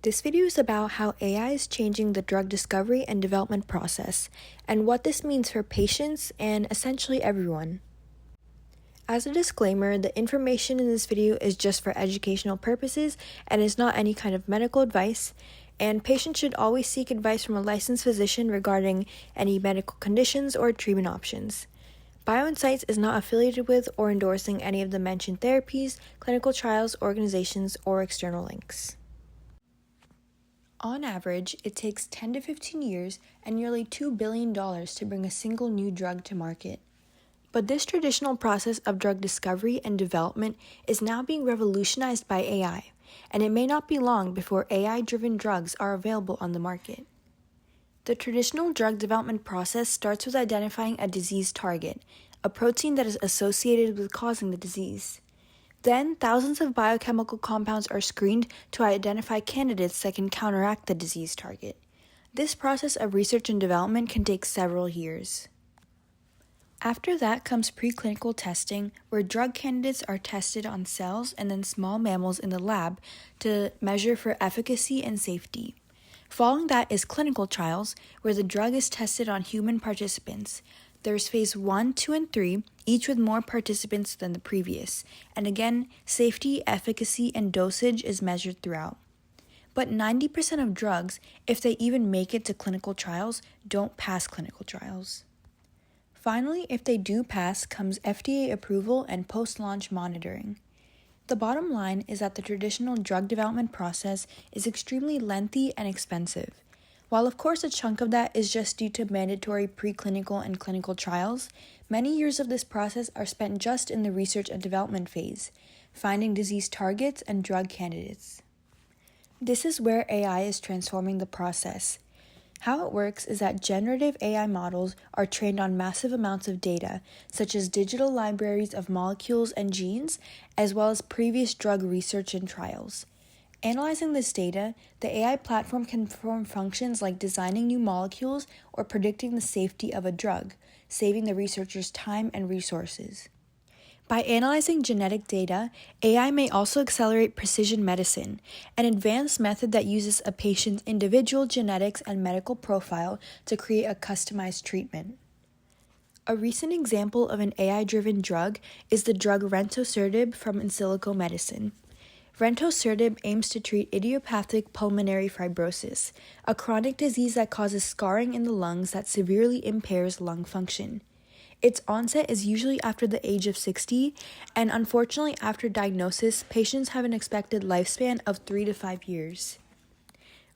This video is about how AI is changing the drug discovery and development process, and what this means for patients and essentially everyone. As a disclaimer, the information in this video is just for educational purposes and is not any kind of medical advice, and patients should always seek advice from a licensed physician regarding any medical conditions or treatment options. BioInsights is not affiliated with or endorsing any of the mentioned therapies, clinical trials, organizations, or external links. On average, it takes 10 to 15 years and nearly $2 billion to bring a single new drug to market. But this traditional process of drug discovery and development is now being revolutionized by AI, and it may not be long before AI-driven drugs are available on the market. The traditional drug development process starts with identifying a disease target, a protein that is associated with causing the disease. Then, thousands of biochemical compounds are screened to identify candidates that can counteract the disease target. This process of research and development can take several years. After that comes preclinical testing, where drug candidates are tested on cells and then small mammals in the lab to measure for efficacy and safety. Following that is clinical trials, where the drug is tested on human participants. There's phase 1, 2, and 3, each with more participants than the previous, and again, safety, efficacy, and dosage is measured throughout. But 90% of drugs, if they even make it to clinical trials, don't pass clinical trials. Finally, if they do pass, comes FDA approval and post-launch monitoring. The bottom line is that the traditional drug development process is extremely lengthy and expensive. While of course a chunk of that is just due to mandatory preclinical and clinical trials, many years of this process are spent just in the research and development phase, finding disease targets and drug candidates. This is where AI is transforming the process. How it works is that generative AI models are trained on massive amounts of data, such as digital libraries of molecules and genes, as well as previous drug research and trials. Analyzing this data, the AI platform can perform functions like designing new molecules or predicting the safety of a drug, saving the researchers time and resources. By analyzing genetic data, AI may also accelerate precision medicine, an advanced method that uses a patient's individual genetics and medical profile to create a customized treatment. A recent example of an AI-driven drug is the drug rentoserdib from In Silico Medicine. Rentoserdib aims to treat idiopathic pulmonary fibrosis, a chronic disease that causes scarring in the lungs that severely impairs lung function. Its onset is usually after the age of 60, and unfortunately after diagnosis, patients have an expected lifespan of 3 to 5 years.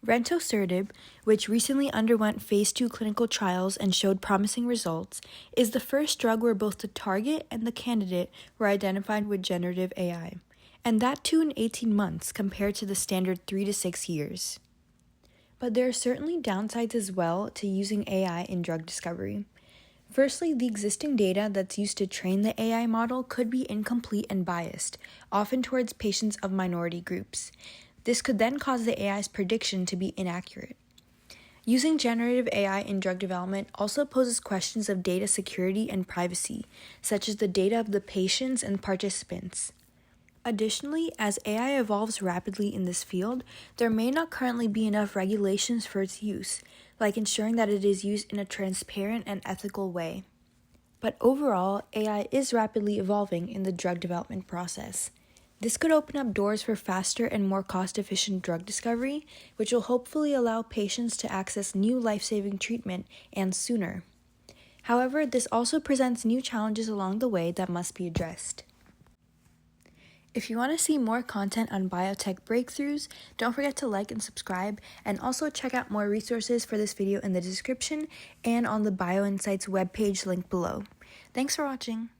Rentoserdib, which recently underwent phase 2 clinical trials and showed promising results, is the first drug where both the target and the candidate were identified with generative AI, and that too in 18 months compared to the standard 3 to 6 years. But there are certainly downsides as well to using AI in drug discovery. Firstly, the existing data that's used to train the AI model could be incomplete and biased, often towards patients of minority groups. This could then cause the AI's prediction to be inaccurate. Using generative AI in drug development also poses questions of data security and privacy, such as the data of the patients and participants. Additionally, as AI evolves rapidly in this field, there may not currently be enough regulations for its use, like ensuring that it is used in a transparent and ethical way. But overall, AI is rapidly evolving in the drug development process. This could open up doors for faster and more cost-efficient drug discovery, which will hopefully allow patients to access new life-saving treatment and sooner. However, this also presents new challenges along the way that must be addressed. If you want to see more content on biotech breakthroughs, don't forget to like and subscribe, and also check out more resources for this video in the description and on the BioInsights webpage linked below. Thanks for watching.